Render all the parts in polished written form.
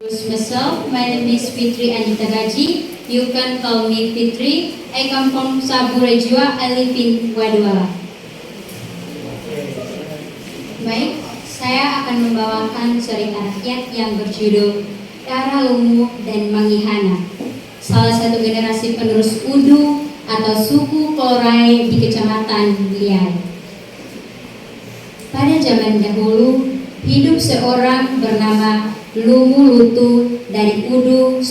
Introduce myself. My name is Fitri Anita Gaji. You can call me Fitri. I come from Sabu Rejua. I live in Wadua. Baik, saya akan membawakan cerita rakyat yang berjudul Dara Lumu dan Mangihana, salah satu generasi penerus Udu atau suku Kolorai di Kecamatan Liai. Pada zaman dahulu, hidup seorang bernama Lumu Lutu dari Udu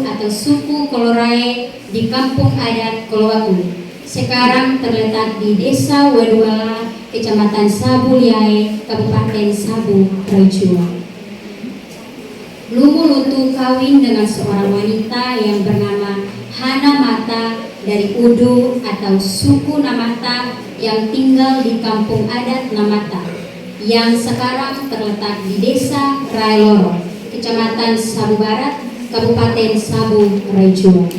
atau suku Kolorai di kampung adat Kolowaku. Sekarang terletak di Desa Wadua, Kecamatan Sabu Liai, Kabupaten Sabu Rejua. Lumu Lutu kawin dengan seorang wanita yang bernama Hana Mata dari Udu atau suku Namata yang tinggal di kampung adat Namata yang sekarang terletak di Desa Railoro, Kecamatan Sabu Barat, Kabupaten Sabu Rejua.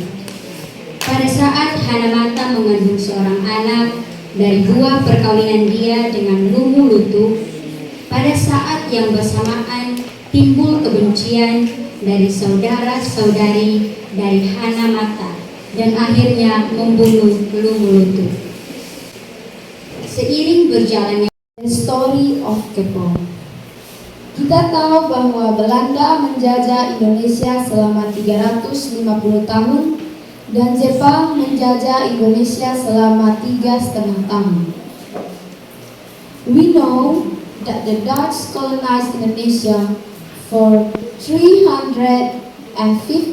Pada saat Hana Mata mengandung seorang anak dari buah perkawinan dia dengan Lumu Lutu, pada saat yang bersamaan timbul kebencian dari saudara-saudari dari Hana Mata dan akhirnya membunuh Lumu Lutu. Seiring berjalannya The Story of Kepo. Kita tahu bahwa Belanda menjajah Indonesia selama 350 tahun dan Jepang menjajah Indonesia selama 3,5 tahun. We know that the Dutch colonized Indonesia for 350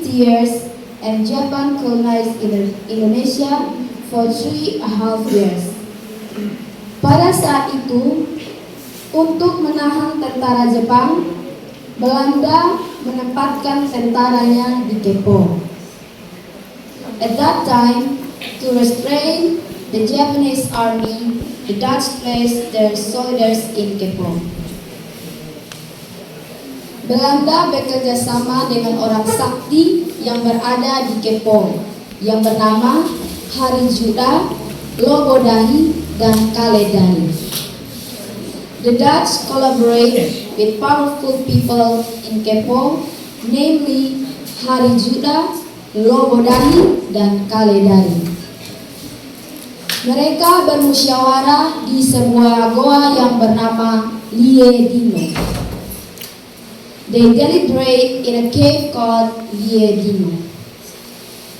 years and Japan colonized Indonesia for 3,5 years. Pada saat itu, untuk menahan tentara Jepang, Belanda menempatkan tentaranya di Kepo. At that time, to restrain the Japanese army, the Dutch placed their soldiers in Kepo. Belanda bekerja sama dengan orang sakti yang berada di Kepo, yang bernama Harijuda, Lobodai, dan Kaledani. The Dutch collaborate with powerful people in Kepo, namely Harijuda, Lobodai, dan Kaledani. Mereka bermusyawarah di sebuah goa yang bernama Liedino. They deliberate in a cave called Liedino.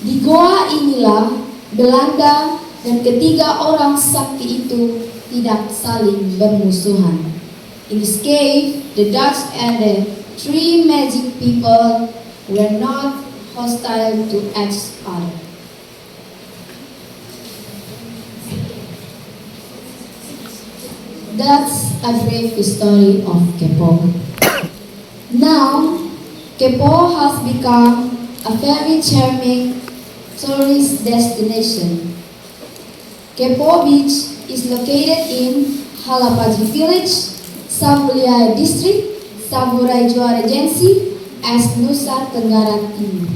Di goa inilah Belanda dan ketiga orang sakti itu tidak saling bermusuhan. In this cave, the Dutch and the three magic people were not hostile to each other. That's a brief story of Kepo. Now, Kepo has become a very charming tourist destination. Kepo Beach is located in Halapaji Village, Sabu Liai District, Sabu Rejua Regency, as Nusa Tenggara Timur.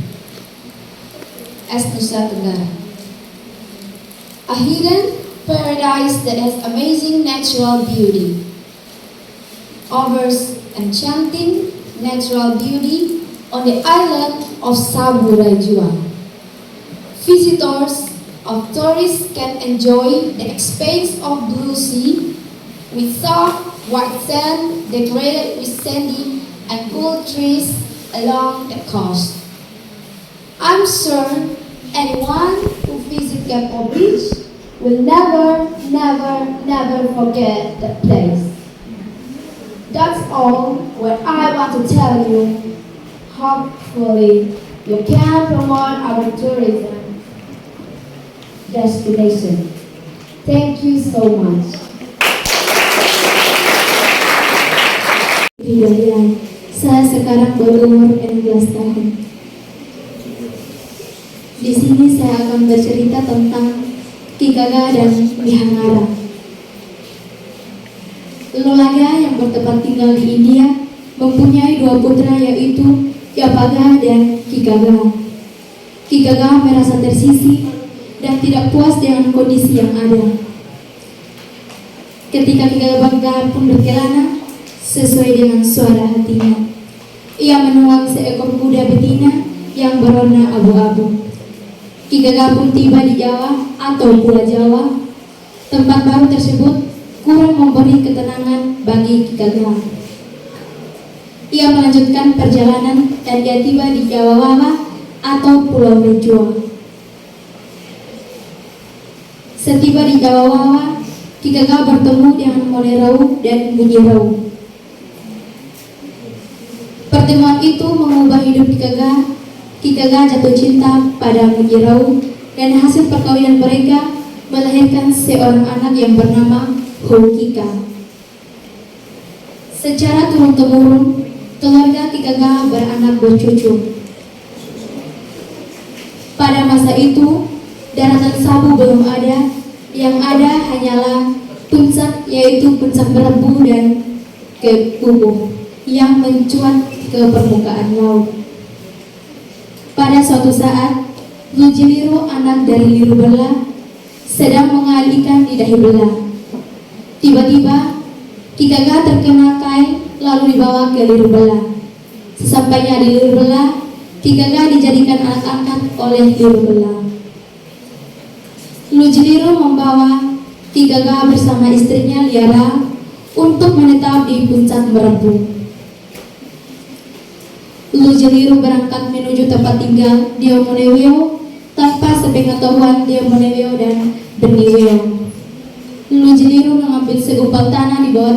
A hidden paradise that has amazing natural beauty, offers enchanting natural beauty on the island of Sabu Rejua. Visitors of tourists can enjoy the expanse of blue sea with soft white sand decorated with sandy and cool trees along the coast. I'm sure anyone who visits Kepo Beach will never forget that place. That's all what I want to tell you. Hopefully, you can promote our tourism destination. Thank you so much. Saya sekarang berumur 16 tahun. Di sini saya akan bercerita tentang Ki Gaga dan Mihangara. Lolaga yang bertempat tinggal di India mempunyai dua putra, yaitu Yapaga dan Ki Gaga. Ki Gaga merasa tersisih dan tidak puas dengan kondisi yang ada. Ketika Ki Gaga pun berkelana sesuai dengan suara hatinya. Ia menuang seekor kuda betina yang berwarna abu-abu. Ki Gagah pun tiba di Jawa atau Pulau Jawa. Tempat baru tersebut kurang memberi ketenangan bagi Ki Gagah. Ia melanjutkan perjalanan dan dia tiba di Jawa Wawa atau Pulau Rejoa. Setiba di Jawa Wawa, Ki Gagah bertemu dengan Monerau dan Bunyirau. Pertemuan itu mengubah hidup Ki Gagah. Ki Gagah jatuh cinta pada Bunyirau dan hasil perkawinan mereka melahirkan seorang anak yang bernama Hokika. Secara turun-temurun, keluarga Ki Gagah beranak bercucu. Pada masa itu, daratan Sabu belum ada, yang ada hanyalah puncak, yaitu puncak Merebu dan Kebubuh yang mencuat ke permukaan laut. Pada suatu saat, Lujiliru, anak dari Liru Bela, sedang mengali ikan di dahi Bela. Tiba-tiba, Ki Gagah terkena kail lalu dibawa ke Liru Bela. Sesampainya di Liru Bela, Ki Gagah dijadikan anak angkat oleh Liru Bela. Lujiliru membawa Ki Gagah bersama istrinya Liara untuk menetap di puncak Merebu. Lujiliru berangkat menuju tempat tinggal Diomoneweo tanpa sepengetahuan Diomoneweo dan Beniweo. Lujiliru mengambil segumpal tanah di bawah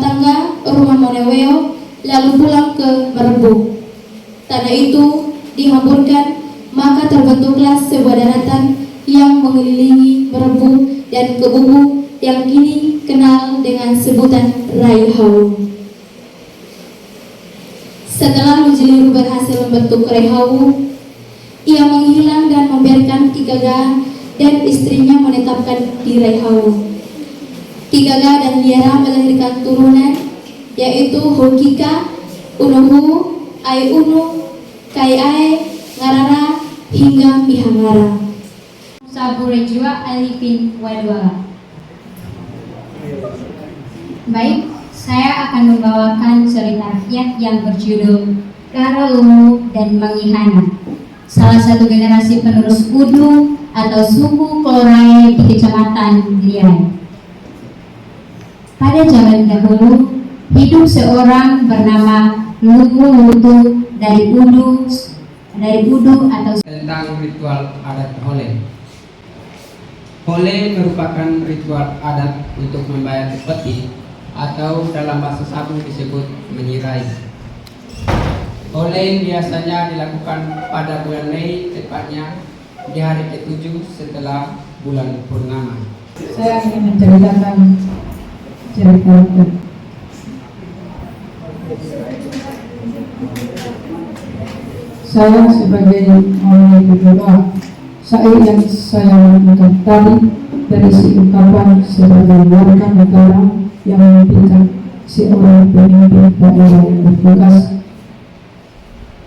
tangga rumah Moneweo lalu pulang ke Merebu. Tanah itu dihamburkan, maka terbentuklah sebuah daratan yang mengelilingi Merebu dan Kebubuh yang kini kenal dengan sebutan Raihau. Setelah Lujiliru berhasil membentuk Raihau, ia menghilang dan membiarkan Ki Gagah dan istrinya menetapkan di Raihau. Ki Gagah dan Liara melahirkan turunan, yaitu Hokika, Unuhu, Ai Unu, Kai Ai, Ngarara, hingga Mihangara. Sabu Rejoa Alipin Wadua. Baik, saya akan membawakan cerita rakyat yang berjudul Karalungu dan Mangihana, salah satu generasi penerus Udu atau suku Klorai di Kecamatan Liai. Pada zaman dahulu, hidup seorang bernama Lungu Lutu dari Udu atau tentang ritual adat Hole. Hole merupakan ritual adat untuk membayar upeti atau dalam bahasa Sabu disebut menyirai. Hole biasanya dilakukan pada bulan Mei, tepatnya di hari ke-7 setelah bulan purnama. Saya ingin menceritakan cerita itu. Saya sebagai orang kedua, yang saya lakukan tadi berisi ungkapan sebagai warga negara yang memimpikan seorang pemimpin daerah yang bertugas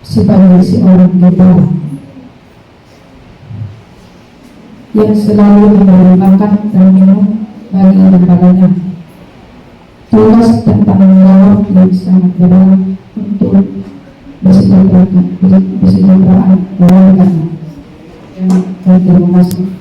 sebagai seorang negara yang selalu memberi makan dan minum bagi negaranya. Tugas dan tanggung jawab yang sangat berat untuk kesejahteraan keluarganya. Terima kasih.